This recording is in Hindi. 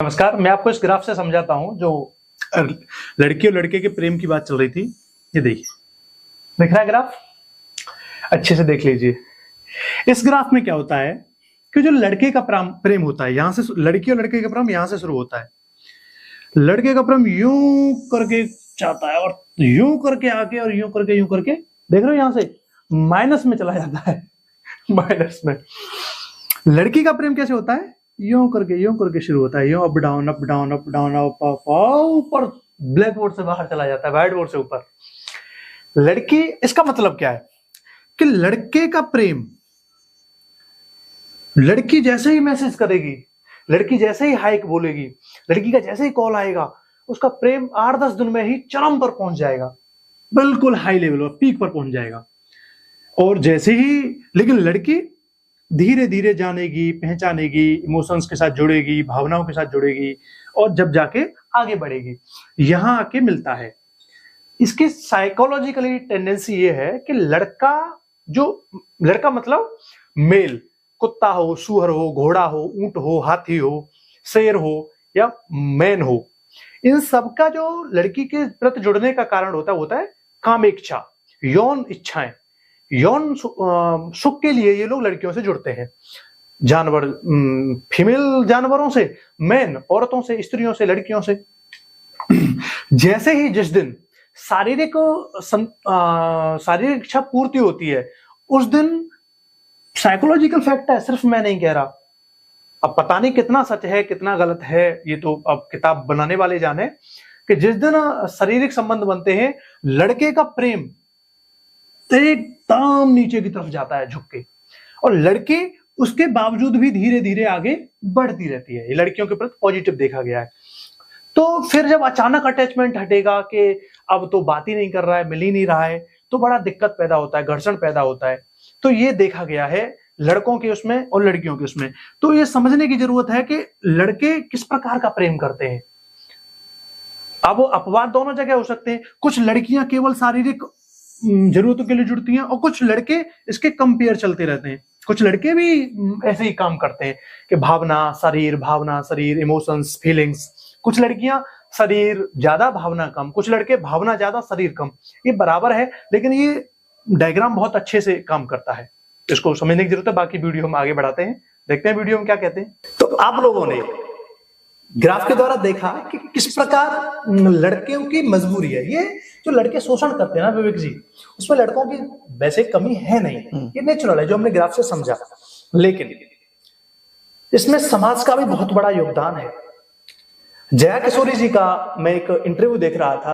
नमस्कार। मैं आपको इस ग्राफ से समझाता हूं जो लड़की और लड़के के प्रेम की बात चल रही थी। ये देखिए, दिख रहा है ग्राफ? अच्छे से देख लीजिए। इस ग्राफ में क्या होता है कि जो लड़के का प्रेम होता है, यहां से लड़की और लड़के का प्रेम यहां से शुरू होता है। लड़के का प्रेम यूं करके जाता है और यूं करके आके और यूं करके देख रहे हो, यहां से माइनस में चला जाता है। माइनस में। लड़की का प्रेम कैसे होता है? यूं करके शुरू होता है, यूं up down up down up down up up, ऊपर ब्लैक बोर्ड से बाहर चला जाता है, व्हाइट बोर्ड से ऊपर। लड़की, इसका मतलब क्या है कि लड़के का प्रेम, लड़की जैसे ही मैसेज करेगी, लड़की जैसे ही हाइक बोलेगी, लड़की का जैसे ही कॉल आएगा, उसका प्रेम 8-10 दिन में ही चरम पर पहुंच जाएगा, बिल्कुल हाई लेवल पर, पीक पर पहुंच जाएगा। और जैसे ही, लेकिन लड़की धीरे धीरे जानेगी, पहचानेगी, इमोशंस के साथ जुड़ेगी, भावनाओं के साथ जुड़ेगी और जब जाके आगे बढ़ेगी। यहां आके मिलता है। इसकी साइकोलॉजिकली टेंडेंसी ये है कि लड़का मतलब मेल, कुत्ता हो, सूअर हो, घोड़ा हो, ऊंट हो, हाथी हो, शेर हो या मैन हो, इन सबका जो लड़की के प्रति जुड़ने का कारण होता है काम इच्छा, यौन इच्छाएं। यौन सुख के लिए ये लोग लड़कियों से जुड़ते हैं। जानवर, फीमेल जानवरों से, मैन औरतों से, स्त्रियों से, लड़कियों से। जैसे ही जिस दिन शारीरिक इच्छा पूर्ति होती है, उस दिन साइकोलॉजिकल फैक्ट है, सिर्फ मैं नहीं कह रहा। अब पता नहीं कितना सच है कितना गलत है, ये तो अब किताब बनाने वाले जाने, कि जिस दिन शारीरिक संबंध बनते हैं, लड़के का प्रेम एकदम नीचे की तरफ जाता है झुक के, और लड़की उसके बावजूद भी धीरे धीरे आगे बढ़ती रहती है। ये लड़कियों के प्रति पॉजिटिव देखा गया है। तो फिर जब अचानक अटैचमेंट हटेगा कि अब तो बात ही नहीं कर रहा है, मिल ही नहीं रहा है, तो बड़ा दिक्कत पैदा होता है, घर्षण पैदा होता है। तो ये देखा गया है लड़कों के उसमें और लड़कियों के उसमें। तो ये समझने की जरूरत है कि लड़के किस प्रकार का प्रेम करते हैं। अब अपवाद दोनों जगह हो सकते हैं। कुछ लड़कियां केवल शारीरिक जरूरतों के लिए जुड़ती हैं और कुछ लड़के इसके कंपेयर चलते रहते हैं। कुछ लड़के भी ऐसे ही काम करते हैं कि भावना शरीर, इमोशंस, फीलिंग्स। कुछ लड़कियां शरीर ज्यादा, भावना कम। कुछ लड़के भावना ज्यादा, शरीर कम। ये बराबर है, लेकिन ये डायग्राम बहुत अच्छे से काम करता है। इसको समझने की जरूरत है। बाकी वीडियो हम आगे बढ़ाते हैं, देखते हैं वीडियो में क्या कहते हैं। तो आप लोगों ने ग्राफ के द्वारा देखा कि किस प्रकार लड़कियों की मजबूरी है। ये जो लड़के शोषण करते हैं ना विवेक जी, उसमें लड़कों की वैसे कमी है नहीं, ये नेचुरल है जो हमने ग्राफ से समझा। लेकिन इसमें समाज का भी बहुत बड़ा योगदान है। जया किशोरी जी का मैं एक इंटरव्यू देख रहा था।